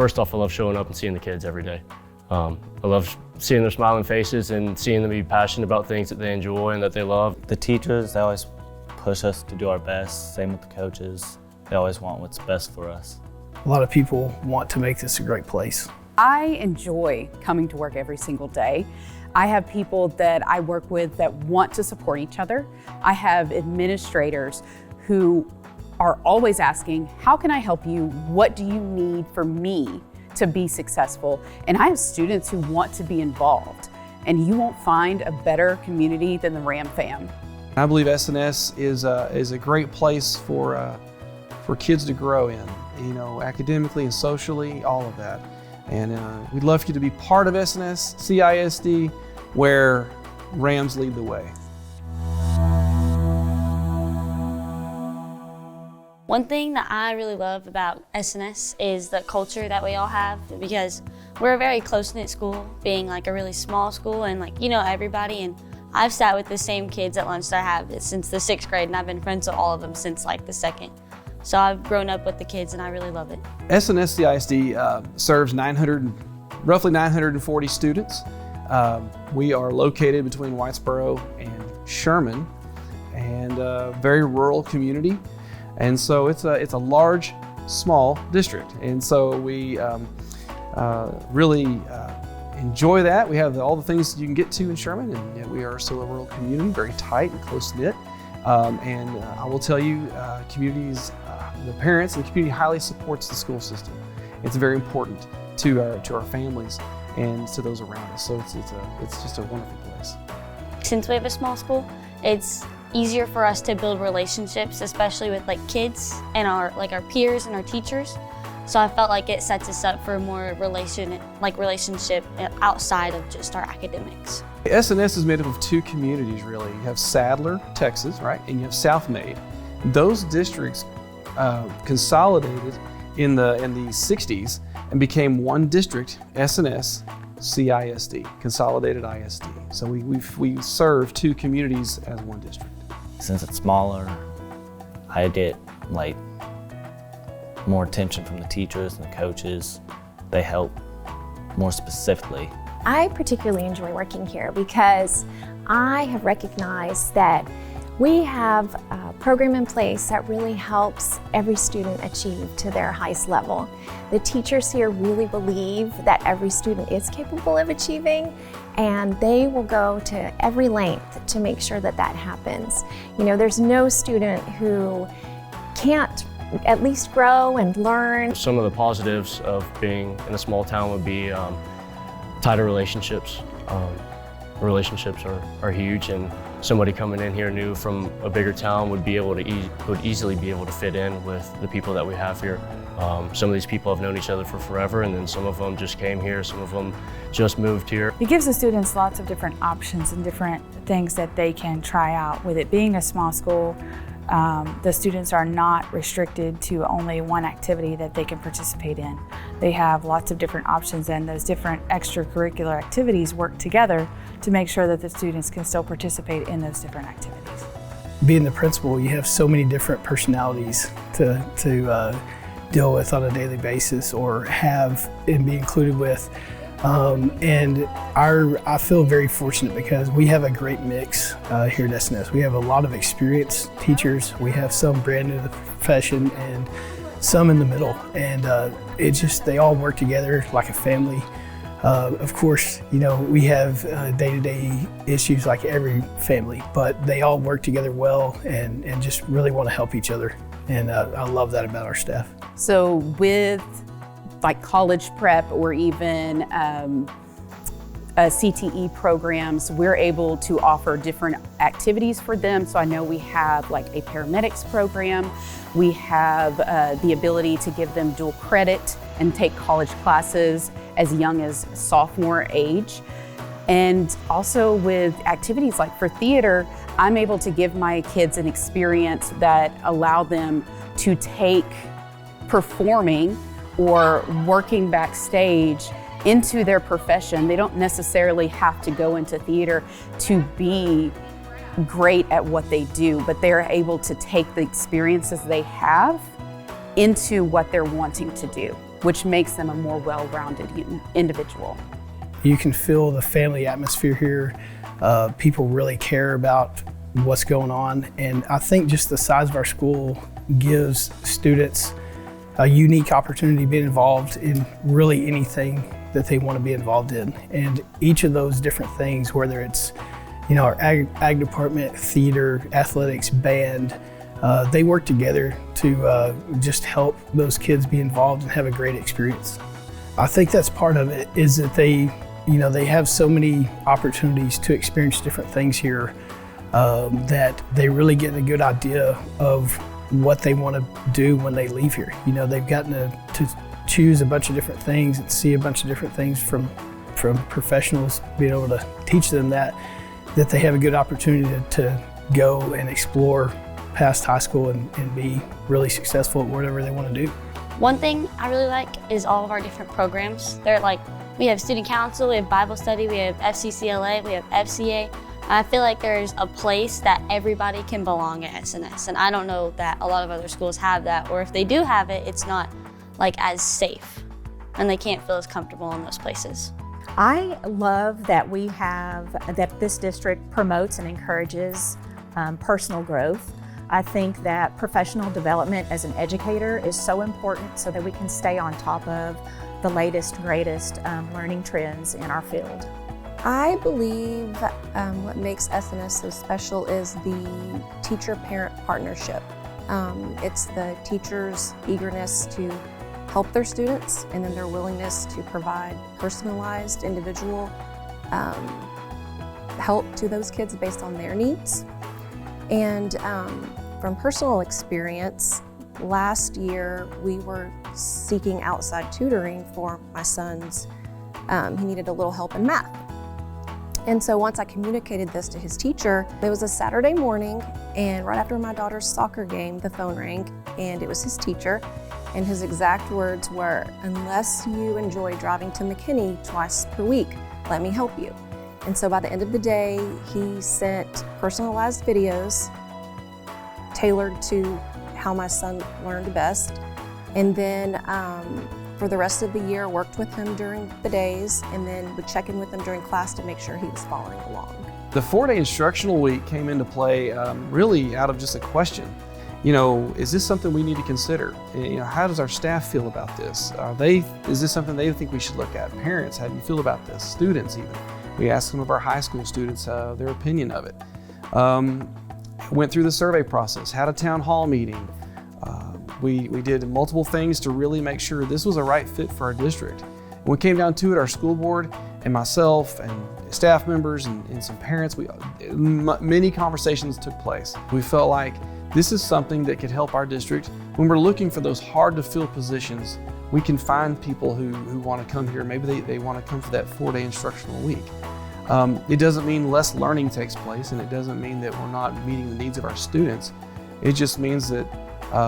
First off, I love showing up and seeing the kids every day. I love seeing their smiling faces and seeing them be passionate about things that they enjoy and that they love. The teachers, they always push us to do our best. Same with the coaches. They always want what's best for us. A lot of people want to make this a great place. I enjoy coming to work every single day. I have people that I work with that want to support each other. I have administrators who are always asking, how can I help you? What do you need from me to be successful? And I have students who want to be involved. And you won't find a better community than the Ram fam. I believe SNS is a great place for kids to grow in, you know, academically and socially, all of that. And we'd love for you to be part of SNS, CISD, where Rams lead the way. One thing that I really love about SNS is the culture that we all have, because we're a very close-knit school, being like a really small school and like, you know, everybody. And I've sat with the same kids at lunch that I have since the 6th grade, and I've been friends with all of them since like the 2nd. So I've grown up with the kids and I really love it. SNS CISD serves roughly 940 students. We are located between Whitesboro and Sherman, and a very rural community. And so it's a large, small district. And so we really enjoy that. We have all the things you can get to in Sherman, and yet we are still a rural community, very tight and close-knit. And I will tell you, the parents and the community highly supports the school system. It's very important to our families and to those around us. So it's just a wonderful place. Since we have a small school, it's easier for us to build relationships, especially with like kids and our peers and our teachers. So I felt like it sets us up for more relationship outside of just our academics. SNS is made up of two communities, really. You have Sadler, Texas, right, and you have South Maid. Those districts consolidated in the 60s and became one district, SNS CISD, Consolidated ISD. So we serve two communities as one district. Since it's smaller, I get like more attention from the teachers and the coaches. They help more specifically. I particularly enjoy working here because I have recognized that we have a program in place that really helps every student achieve to their highest level. The teachers here really believe that every student is capable of achieving, and they will go to every length to make sure that that happens. You know, there's no student who can't at least grow and learn. Some of the positives of being in a small town would be tighter relationships. Relationships are huge, and somebody coming in here new from a bigger town would easily be able to fit in with the people that we have here. Some of these people have known each other for forever, and then some of them just came here, some of them just moved here. It gives the students lots of different options and different things that they can try out. With it being a small school, the students are not restricted to only one activity that they can participate in. They have lots of different options, and those different extracurricular activities work together to make sure that the students can still participate in those different activities. Being the principal, you have so many different personalities to deal with on a daily basis or have and be included with. I feel very fortunate because we have a great mix here at SNS. We have a lot of experienced teachers. We have some brand new to the profession and some in the middle. And they all work together like a family. Of course, you know, we have day-to-day issues like every family, but they all work together well and just really want to help each other. And I love that about our staff. So with like college prep or even CTE programs, we're able to offer different activities for them. So I know we have like a paramedics program. We have the ability to give them dual credit and take college classes as young as sophomore age. And also with activities like for theater, I'm able to give my kids an experience that allow them to take performing or working backstage into their profession. They don't necessarily have to go into theater to be great at what they do, but they're able to take the experiences they have into what they're wanting to do. which makes them a more well-rounded individual. You can feel the family atmosphere here. People really care about what's going on, and I think just the size of our school gives students a unique opportunity to be involved in really anything that they want to be involved in. And each of those different things, whether it's our ag department, theater, athletics, band, they work together to just help those kids be involved and have a great experience. I think that's part of it, is that they have so many opportunities to experience different things here that they really get a good idea of what they want to do when they leave here. They've gotten to choose a bunch of different things and see a bunch of different things from professionals, being able to teach them that they have a good opportunity to go and explore past high school and be really successful at whatever they want to do. One thing I really like is all of our different programs. We have student council, we have Bible study, we have FCCLA, we have FCA. I feel like there's a place that everybody can belong at SNS, and I don't know that a lot of other schools have that, or if they do have it, it's not as safe, and they can't feel as comfortable in those places. I love that that this district promotes and encourages personal growth. I think that professional development as an educator is so important so that we can stay on top of the latest, greatest learning trends in our field. I believe what makes SNS so special is the teacher-parent partnership. It's the teachers' eagerness to help their students, and then their willingness to provide personalized, individual help to those kids based on their needs. And from personal experience, last year we were seeking outside tutoring for my son's, he needed a little help in math. And so once I communicated this to his teacher, it was a Saturday morning, and right after my daughter's soccer game, the phone rang, and it was his teacher, and his exact words were, "Unless you enjoy driving to McKinney twice per week, let me help you." And so by the end of the day, he sent personalized videos tailored to how my son learned best, and then for the rest of the year, worked with him during the days, and then would check in with him during class to make sure he was following along. The 4-day instructional week came into play really out of just a question. Is this something we need to consider? How does our staff feel about this? Is this something they think we should look at? Parents, how do you feel about this? Students even. We asked some of our high school students their opinion of it. Went through the survey process, had a town hall meeting. We did multiple things to really make sure this was a right fit for our district. When we came down to it, our school board and myself and staff members and some parents, many conversations took place. We felt like this is something that could help our district. When we're looking for those hard to fill positions, we can find people who want to come here. Maybe they want to come for that 4-day instructional week. It doesn't mean less learning takes place, and it doesn't mean that we're not meeting the needs of our students. It just means that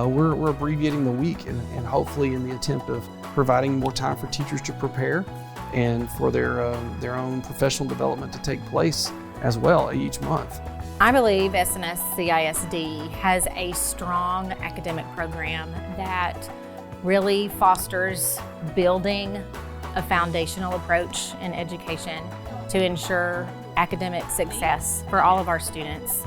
we're abbreviating the week and hopefully in the attempt of providing more time for teachers to prepare and for their own professional development to take place as well each month. I believe SNS CISD has a strong academic program that really fosters building a foundational approach in education to ensure academic success for all of our students.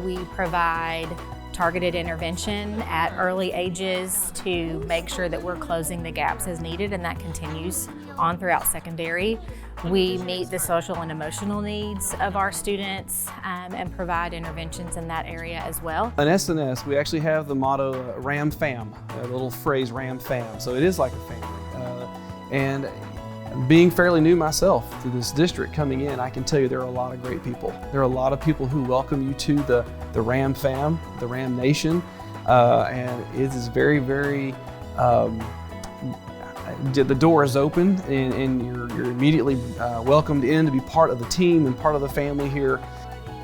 We provide targeted intervention at early ages to make sure that we're closing the gaps as needed, and that continues on throughout secondary. We meet the social and emotional needs of our students and provide interventions in that area as well. In SNS, we actually have the motto Ram Fam, a little phrase Ram Fam. So it is like a family. And being fairly new myself to this district coming in, I can tell you there are a lot of great people. There are a lot of people who welcome you to the Ram Fam, the Ram Nation. And it is very, very, the door is open and you're immediately welcomed in to be part of the team and part of the family here.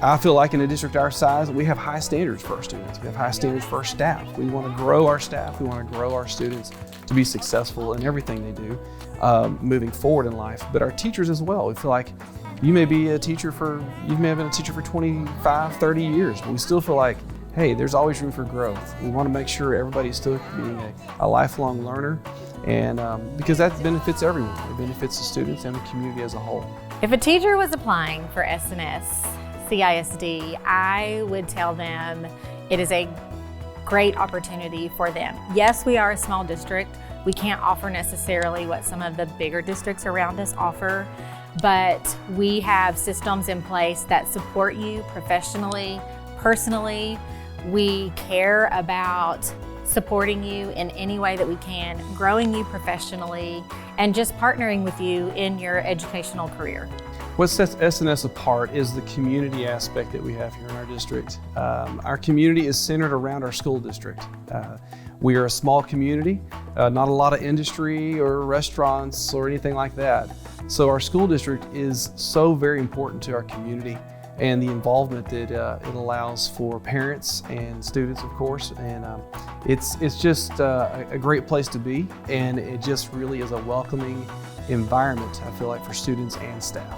I feel like in a district our size, we have high standards for our students. We have high standards for our staff. We want to grow our staff. We want to grow our students to be successful in everything they do moving forward in life. But our teachers as well. We feel like you may be a teacher you may have been a teacher for 25, 30 years, but we still feel like, hey, there's always room for growth. We want to make sure everybody's still being a lifelong learner And because that benefits everyone. It benefits the students and the community as a whole. If a teacher was applying for SNS CISD, I would tell them it is a great opportunity for them. Yes, we are a small district. We can't offer necessarily what some of the bigger districts around us offer, but we have systems in place that support you professionally, personally. We care about supporting you in any way that we can, growing you professionally, and just partnering with you in your educational career. What sets SNS apart is the community aspect that we have here in our district. Our community is centered around our school district. We are a small community, not a lot of industry or restaurants or anything like that. So our school district is so very important to our community and the involvement that it allows for parents and students, of course. And it's just a great place to be, and it just really is a welcoming environment, I feel like, for students and staff.